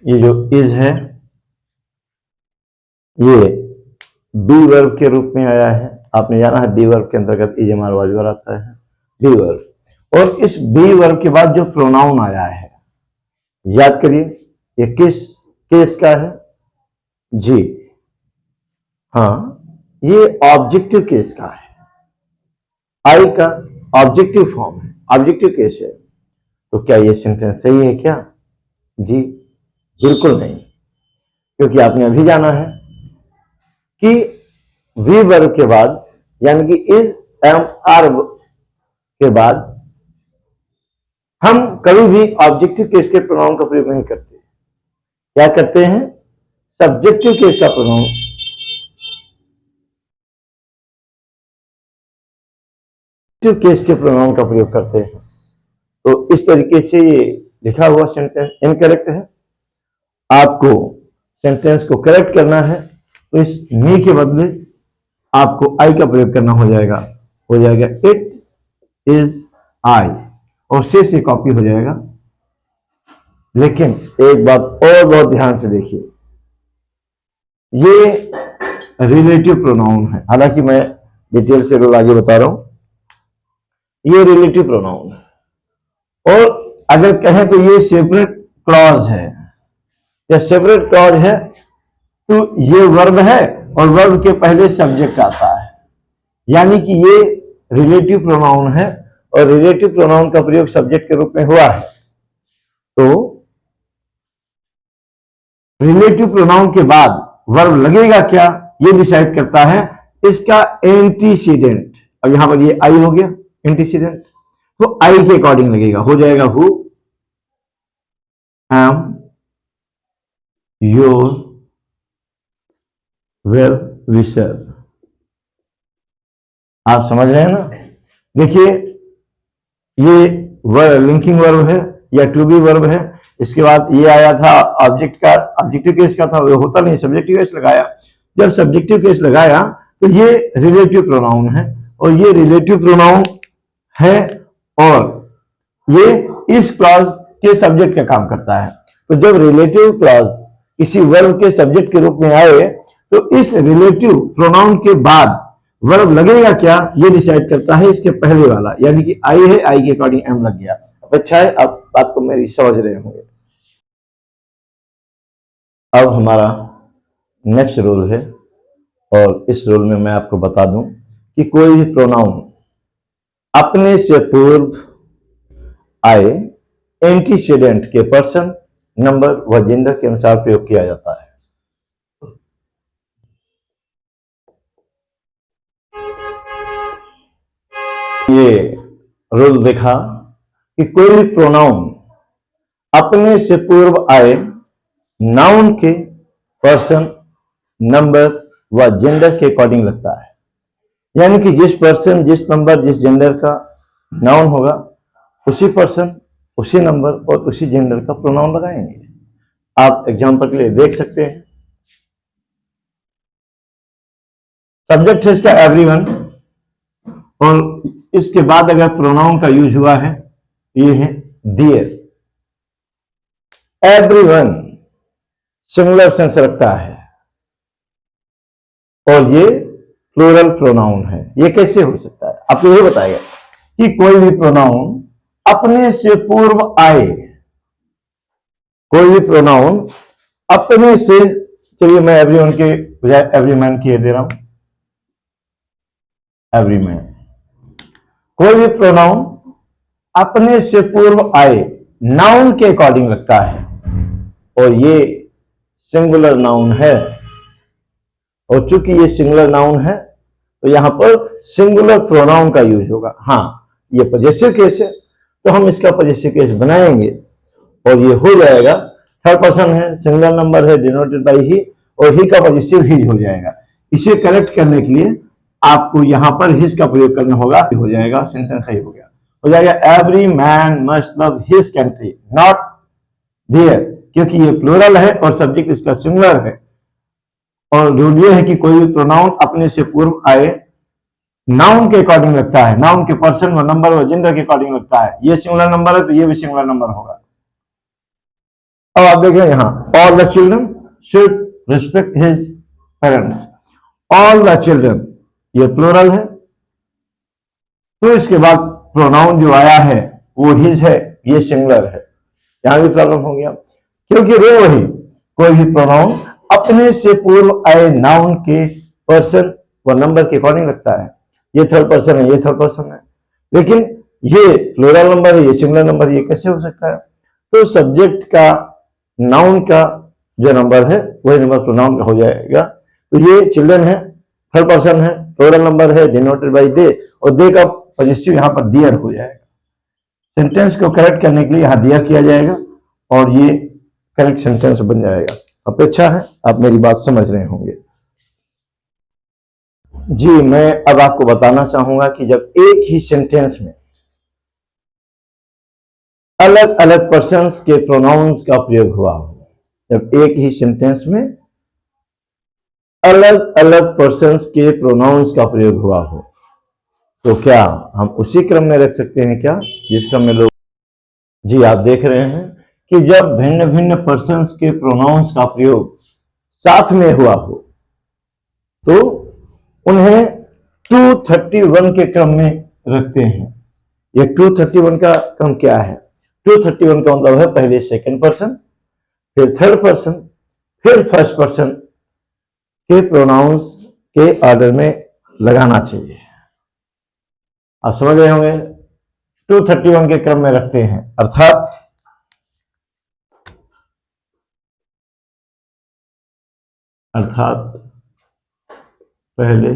ये जो इज है ये बी वर्ब के रूप में आया है। आपने जाना है बी वर्ब के अंतर्गत इज एम आर वाज आता है, बी वर्ब। और इस बी वर्ब के बाद जो प्रोनाउन आया है, याद करिए ये किस केस का है? जी हाँ, ये ऑब्जेक्टिव केस का है। आई का ऑब्जेक्टिव फॉर्म है, ऑब्जेक्टिव केस है। तो क्या ये सेंटेंस सही है क्या? जी बिल्कुल नहीं, क्योंकि आपने अभी जाना है कि वी वर्ब के बाद यानी कि इज एम आर के बाद हम कभी भी ऑब्जेक्टिव केस के प्रोनाउन का प्रयोग नहीं करते। क्या करते हैं? सब्जेक्टिव केस का प्रोनाउन, केस के प्रोनाउन का प्रयोग करते हैं। तो इस तरीके से ये लिखा हुआ सेंटेंस इनकरेक्ट है। आपको सेंटेंस को करेक्ट करना है तो इस मी के बदले आपको आई का प्रयोग करना हो जाएगा इट इज आई, और से कॉपी हो जाएगा। लेकिन एक बात और बहुत ध्यान से देखिए, ये रिलेटिव प्रोनाउन है। हालांकि मैं डिटेल से रूल आगे बता रहा हूं, ये रिलेटिव प्रोनाउन है। और अगर कहें तो ये सेपरेट क्लॉज है। जब सेपरेट क्लॉज है तो ये वर्ब है और वर्ब के पहले सब्जेक्ट आता है, यानी कि ये रिलेटिव प्रोनाउन है और रिलेटिव प्रोनाउन का प्रयोग सब्जेक्ट के रूप में हुआ है। तो रिलेटिव प्रोनाउन के बाद वर्ब लगेगा क्या, ये डिसाइड करता है इसका एंटीसीडेंट। अब यहां पर ये आई हो गया एंटीसीडेंट, तो आई के अकॉर्डिंग लगेगा, हो जाएगा who am your well wisher. आप समझ रहे हैं ना? देखिए ये वर्ब लिंकिंग वर्ब है या टू बी वर्ब है। इसके बाद ये आया था ऑब्जेक्ट का, ऑब्जेक्टिव केस का था, वो होता नहीं, सब्जेक्टिव केस लगाया। जब सब्जेक्टिव केस लगाया तो ये रिलेटिव प्रोनाउन है, और ये रिलेटिव प्रोनाउन है और ये इस क्लॉज के सब्जेक्ट का काम करता है। तो जब रिलेटिव क्लॉज किसी वर्ब के सब्जेक्ट के रूप में आए तो इस रिलेटिव प्रोनाउन के बाद वर्ब लगेगा क्या ये डिसाइड करता है इसके पहले वाला, यानी कि आई है, आई के अकॉर्डिंग एम लग गया। अच्छा है, आप बात को मेरी समझ रहे होंगे। अब हमारा नेक्स्ट रूल है, और इस रूल में मैं आपको बता दूं कि कोई भी प्रोनाउन अपने से पूर्व आए एंटीसीडेंट के पर्सन, नंबर व जेंडर के अनुसार प्रयोग किया जाता है। ये रूल देखा कि कोई भी प्रोनाउन अपने से पूर्व आए नाउन के पर्सन, नंबर व जेंडर के अकॉर्डिंग लगता है, यानी कि जिस पर्सन, जिस नंबर, जिस जेंडर का नाउन होगा उसी पर्सन, उसी नंबर और उसी जेंडर का प्रोनाउन लगाएंगे। आप एग्जांपल के लिए देख सकते हैं, सब्जेक्ट है इसका एवरीवन, और इसके बाद अगर प्रोनाउन का यूज हुआ है ये है डियर। एवरीवन सिंगुलर सेंस रखता है और ये प्लूरल प्रोनाउन है। ये कैसे हो सकता है? आपको ये बताएगा कि कोई भी प्रोनाउन अपने से पूर्व आए, कोई भी प्रोनाउन अपने से, चलिए मैं एवरीवन के बजाय एवरीमैन किए दे रहा हूं, एवरीमैन। कोई भी प्रोनाउन अपने से पूर्व आए नाउन के अकॉर्डिंग लगता है और ये सिंगुलर नाउन है, और चूंकि ये सिंगुलर नाउन है तो यहां पर सिंगुलर प्रोनाउन का यूज होगा। हाँ, ये पॉजेसिव केस है तो हम इसका पॉजेसिव केस बनाएंगे और ये हो जाएगा, थर्ड पर्सन है, सिंगुलर नंबर है, डिनोटेड बाय ही, और ही का पॉजेसिव हिज हो जाएगा। इसे करेक्ट करने के लिए आपको यहां पर हिज का प्रयोग करना होगा, हो जाएगा, सेंटेंस सही हो गया, हो जाएगा every man must love his country not there, क्योंकि ये प्लूरल है और सब्जेक्ट इसका सिंगुलर है। और रूल ये है कि कोई भी प्रोनाउन अपने से पूर्व आए नाउन के अकॉर्डिंग लगता है, नाउन के पर्सन व नंबर व जेंडर के अकॉर्डिंग लगता है। ये सिंगुलर नंबर है तो ये भी सिंगुलर नंबर होगा। अब आप देखें यहां, all the children should respect his parents. All the children ये प्लूरल है, तो इसके बाद प्रोनाउन जो आया है वो हिज है, ये सिंगुलर है। यहां भी प्रॉब्लम हो गया क्योंकि रे वही, कोई भी प्रोनाउन अपने से पूर्व आए नाउन के पर्सन व नंबर के अकॉर्डिंग लगता है। ये थर्ड पर्सन है, ये थर्ड पर्सन है, लेकिन ये प्लूरल नंबर है, ये सिंगुलर नंबर, ये कैसे हो सकता है? तो सब्जेक्ट का नाउन का जो नंबर है वही नंबर प्रोनाउन का हो जाएगा। तो ये चिल्ड्रन है, थर्ड पर्सन है, प्लूरल नंबर है, डिनोटेड बाय दे, और दे का पॉजेसिव यहां पर दियर हो जाएगा। सेंटेंस को करेक्ट करने के लिए यहां दियर किया जाएगा और ये करेक्ट सेंटेंस बन जाएगा। अपेक्षा है आप मेरी बात समझ रहे होंगे। जी, मैं अब आपको बताना चाहूंगा कि जब एक ही सेंटेंस में अलग अलग पर्सन्स के प्रोनाउंस का प्रयोग हुआ हो, जब एक ही सेंटेंस में अलग अलग पर्सन्स के प्रोनाउंस का प्रयोग हुआ हो, तो क्या हम उसी क्रम में रख सकते हैं क्या जिस क्रम में लोग? जी, आप देख रहे हैं कि जब भिन्न भिन्न पर्सन्स के प्रोनाउंस का प्रयोग साथ में हुआ हो तो उन्हें 231 के क्रम में रखते हैं। ये 231 का क्रम क्या है? 231 का मतलब है पहले सेकंड पर्सन, फिर थर्ड पर्सन, फिर फर्स्ट पर्सन के प्रोनाउंस के ऑर्डर में लगाना चाहिए। आप समझ रहे होंगे, 231 के क्रम में रखते हैं, अर्थात पहले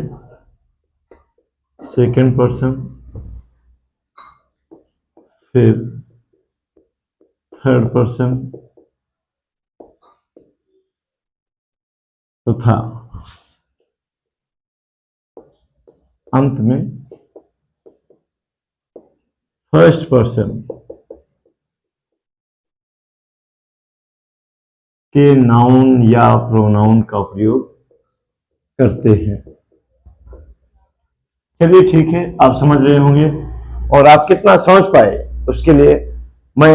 सेकंड पर्सन, फिर थर्ड पर्सन तथा अंत में फर्स्ट पर्सन के नाउन या प्रोनाउन का प्रयोग करते हैं। चलिए ठीक है, आप समझ रहे होंगे और आप कितना समझ पाए उसके लिए मैं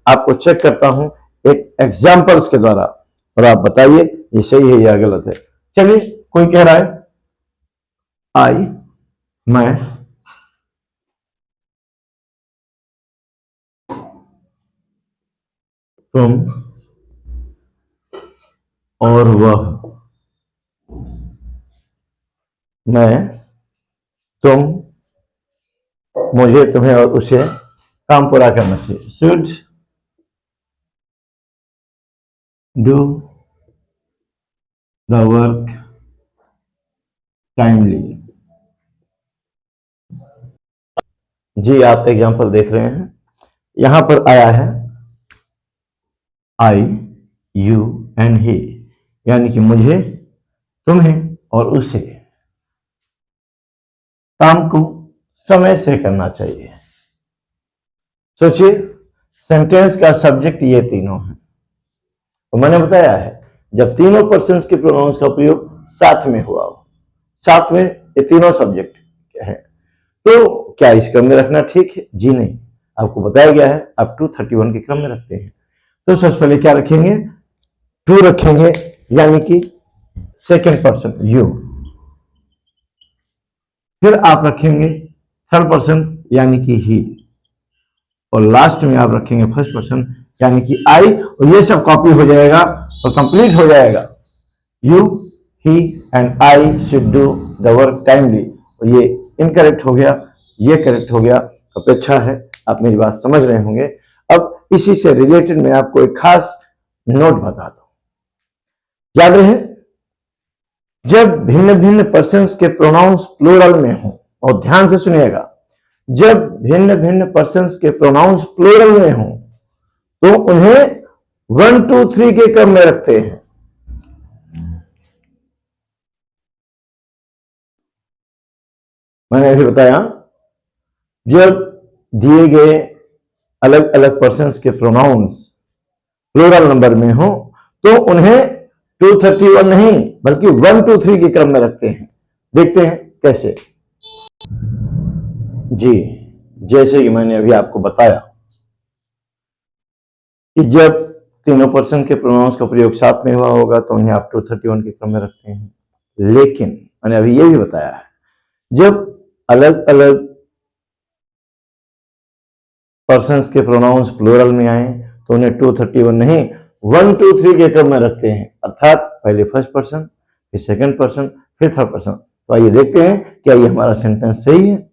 आपको चेक करता हूं एक एग्जाम्पल्स के द्वारा, और आप बताइए ये सही है या गलत है। चलिए, कोई कह रहा है आई, मैं, तुम और वह। मैं, तुम, मुझे, तुम्हें और उसे काम पूरा करना चाहिए। Should do the work timely. जी, आप एग्जाम्पल देख रहे हैं, यहां पर आया है आई, यू एंड ही, यानी कि मुझे, तुम्हें और उसे काम को समय से करना चाहिए। सोचिए, सेंटेंस का सब्जेक्ट ये तीनों है, तो मैंने बताया है जब तीनों पर्सन्स के प्रोनाउंस का प्रयोग साथ में हुआ हो, साथ में ये तीनों सब्जेक्ट है, तो क्या इस क्रम में रखना ठीक है? जी नहीं, आपको बताया गया है अप टू 31 के क्रम में रखते हैं। तो सबसे पहले क्या रखेंगे? टू रखेंगे, यानी कि सेकेंड पर्सन यू। फिर आप रखेंगे थर्ड पर्सन यानी कि ही, और लास्ट में आप रखेंगे फर्स्ट पर्सन यानी कि आई, और ये सब कॉपी हो जाएगा और कंप्लीट हो जाएगा। You, he and I should do the work timely. और ये इनकरेक्ट हो गया, ये करेक्ट हो गया। अपेक्षा है आप मेरी बात समझ रहे होंगे। अब इसी से रिलेटेड मैं आपको एक खास नोट बता दूं। याद रहे, जब भिन्न भिन्न पर्सन्स के प्रोनाउंस प्लूरल में हो, और ध्यान से सुनिएगा, जब भिन्न भिन्न पर्सन्स के प्रोनाउंस प्लूरल में हो तो उन्हें 1 2 3 के क्रम में रखते हैं। मैंने अभी बताया, जब दिए गए अलग अलग पर्सन्स के प्रोनाउंस प्लूरल नंबर में हो तो उन्हें 231 नहीं बल्कि 1 2 3 के क्रम में रखते हैं। देखते हैं कैसे। जी, जैसे कि मैंने अभी आपको बताया कि जब तीनों पर्सन के प्रोनाउंस का प्रयोग साथ में हुआ होगा तो उन्हें आप 231 के क्रम में रखते हैं। लेकिन मैंने अभी यह भी बताया है, जब अलग अलग पर्सन्स के प्रोनाउंस प्लूरल में आए तो उन्हें 231 नहीं 1 2 3 के क्रम में रखते हैं, अर्थात पहले फर्स्ट पर्सन, फिर सेकंड पर्सन, फिर थर्ड पर्सन। तो आइए देखते हैं क्या ये हमारा सेंटेंस सही है।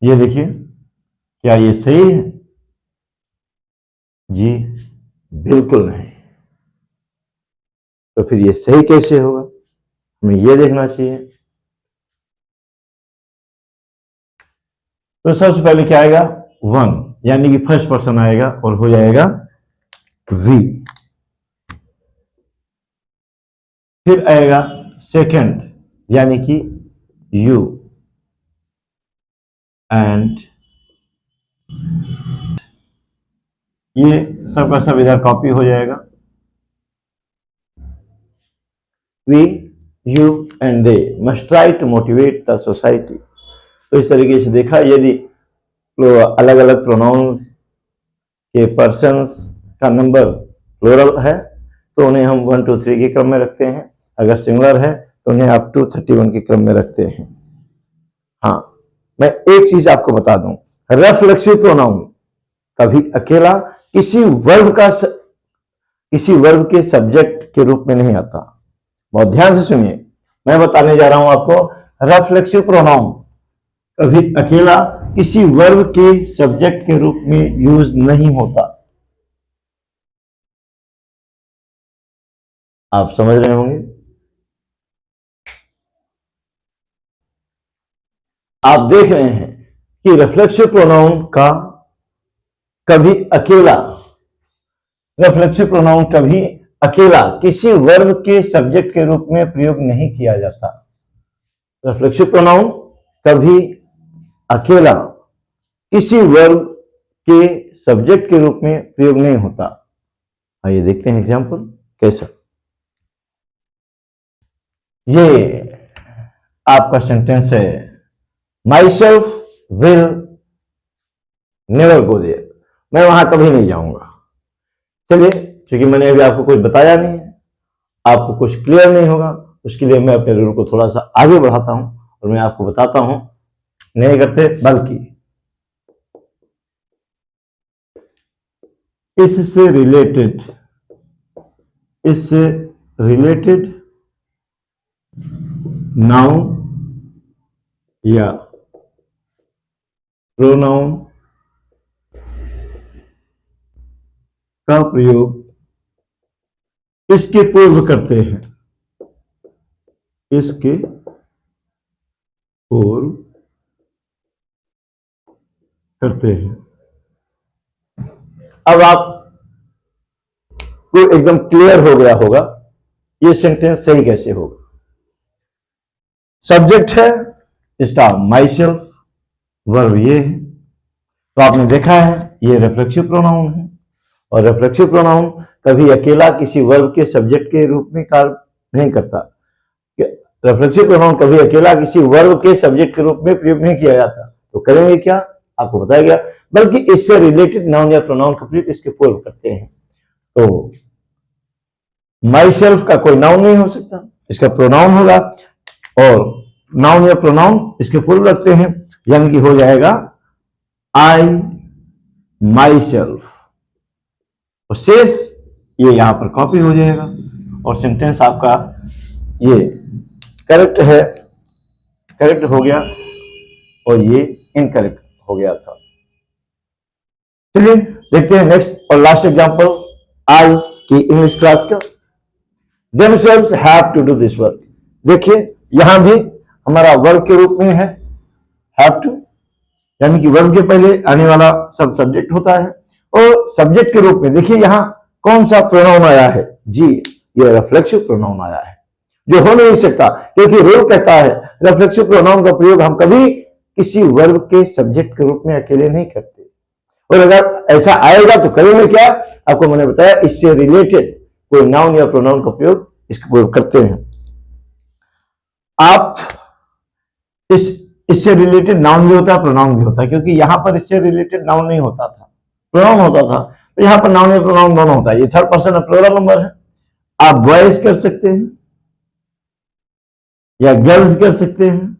ये देखिए, क्या ये सही है? जी बिल्कुल नहीं। तो फिर ये सही कैसे होगा, हमें ये देखना चाहिए। तो सबसे पहले क्या आएगा? 1, यानी कि फर्स्ट पर्सन आएगा और हो जाएगा वी। फिर आएगा सेकंड, यानी कि यू एंड, ये सबका सब इधर कॉपी हो जाएगा। We, you and they must try to motivate the society. तो इस तरीके से देखा, यदि अलग अलग प्रोनाउंस के पर्सन्स का नंबर प्लूरल है तो उन्हें हम 1 2 3 के क्रम में रखते हैं, अगर सिंगुलर है तो उन्हें आप 231 के क्रम में रखते हैं। हाँ, मैं एक चीज आपको बता दूं, रेफ्लेक्सिव प्रोनाउन कभी अकेला किसी वर्ब के सब्जेक्ट के रूप में नहीं आता। बहुत ध्यान से सुनिए, मैं बताने जा रहा हूं आपको, रेफ्लेक्सिव प्रोनाउन कभी अकेला किसी वर्ब के सब्जेक्ट के रूप में यूज नहीं होता। आप समझ रहे होंगे। आप देख रहे हैं कि रिफ्लेक्सिव प्रोनाउन का कभी अकेला, रिफ्लेक्सिव प्रोनाउन कभी अकेला किसी वर्ब के सब्जेक्ट के रूप में प्रयोग नहीं किया जाता। रिफ्लेक्सिव प्रोनाउन कभी अकेला किसी वर्ब के सब्जेक्ट के रूप में प्रयोग नहीं होता। आइए देखते हैं एग्जाम्पल कैसा। ये आपका सेंटेंस है, myself will never go there, मैं वहां कभी नहीं जाऊंगा। चलिए, क्योंकि मैंने अभी आपको कुछ बताया नहीं है, आपको कुछ क्लियर नहीं होगा, उसके लिए मैं अपने रूल को थोड़ा सा आगे बढ़ाता हूं और मैं आपको बताता हूं, नहीं करते बल्कि इससे रिलेटेड नाउन या प्रोनाउन का प्रयोग इसके पूर्व करते हैं, इसके पूर्व करते हैं। अब आपको एकदम क्लियर हो गया होगा ये सेंटेंस सही कैसे होगा। सब्जेक्ट है इसका माई सेल्फ, वर्ब ये है, तो आपने देखा है ये रिफ्लेक्सिव प्रोनाउन है, और रिफ्लेक्सिव प्रोनाउन कभी अकेला किसी वर्ब के सब्जेक्ट के रूप में कार्य नहीं करता। रिफ्लेक्सिव प्रोनाउन कभी अकेला किसी वर्ब के सब्जेक्ट के रूप में प्रयोग नहीं किया जाता। तो करेंगे क्या, आपको बताया गया, बल्कि इससे रिलेटेड नाउन या प्रोनाउन का प्रयोग इसके पूर्व करते हैं। तो माई सेल्फ का कोई नाउन नहीं हो सकता, इसका प्रोनाउन होगा, और नाउन या प्रोनाउन इसके पूर्व रखते हैं, यानी कि हो जाएगा आई माई सेल्फ, और शेष ये यहां पर कॉपी हो जाएगा, और सेंटेंस आपका ये करेक्ट है, करेक्ट हो गया, और ये इनकरेक्ट हो गया था। चलिए देखते हैं नेक्स्ट और लास्ट एग्जांपल आज की इंग्लिश क्लास का। themselves have to do this work। देखिए यहां भी हमारा वर्ब के रूप में है have to, यानी कि वर्ब के पहले आने वाला सब सब्जेक्ट होता है, और सब्जेक्ट के रूप में देखिए यहां कौन सा प्रोनाउन आया है, जी ये रिफ्लेक्सिव प्रोनाउन आया है, जो हो नहीं सकता, क्योंकि रूल कहता है रिफ्लेक्सिव प्रोनाउन का प्रयोग हम कभी किसी वर्ब के सब्जेक्ट के रूप में अकेले नहीं करते, और अगर ऐसा आएगा तो करेंगे क्या, आपको मैंने बताया इससे रिलेटेड कोई नाउन या प्रोनाउन का प्रयोग इसका प्रयोग करते हैं। आप इससे रिलेटेड नाउन भी होता है, प्रोनाउन भी होता है, क्योंकि यहां पर इससे रिलेटेड नाउन नहीं होता था, प्रोनाउन होता था, तो यहां पर नाउन या प्रोनाउन दोनों होता है। ये थर्ड पर्सन प्लूरल नंबर है, आप बॉयज कर सकते हैं या गर्ल्स कर सकते हैं,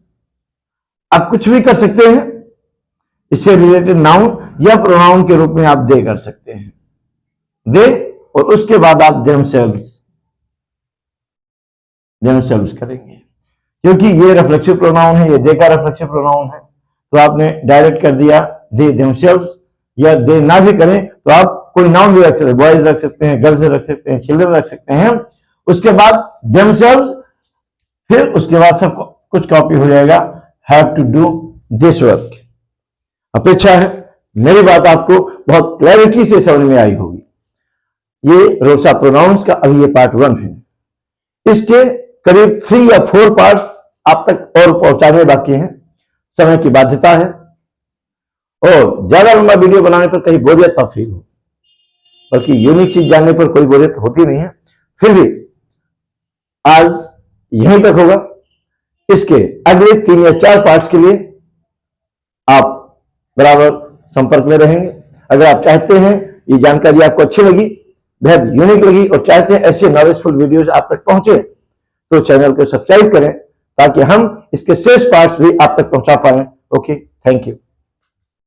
आप कुछ भी कर सकते हैं, इससे रिलेटेड नाउन या प्रोनाउन के रूप में आप दे कर सकते हैं, दे, और उसके बाद आप themselves करेंगे, क्योंकि ये रिफ्लेक्सिव प्रोनाउन है, ये दे का रिफ्लेक्सिव प्रोनाउन है, तो आपने डायरेक्ट कर दिया दे themselves, या दे ना भी करें तो आप कोई नाउन भी रख सकते हैं, बॉयज रख सकते हैं, गर्ल्स रख सकते हैं, चिल्ड्रन रख सकते हैं, उसके बाद themselves, फिर उसके बाद सब कुछ कॉपी हो जाएगा have to do this work। अपेक्षा है मेरी बात आपको बहुत क्लैरिटी से समझ में आई होगी। ये रोसा प्रोनाउंस का अभी ये पार्ट 1 है, इसके करीब 3 या 4 पार्ट्स आप तक और पहुंचाने बाकी हैं, समय की बाध्यता है, और ज्यादा लंबा वीडियो बनाने पर कहीं बोरियत ना फील हो, बल्कि यूनिक चीज जानने पर कोई बोरियत होती नहीं है। फिर भी आज यहीं तक होगा, इसके अगले 3 या 4 पार्ट्स के लिए आप बराबर संपर्क में रहेंगे। अगर आप चाहते हैं ये जानकारी आपको अच्छी लगी, बेहद यूनिक लगी, और चाहते हैं ऐसे नॉलेजफुल वीडियोस आप तक पहुंचे, तो चैनल को सब्सक्राइब करें, ताकि हम इसके शेष पार्ट्स भी आप तक पहुंचा पाए। Okay, thank you.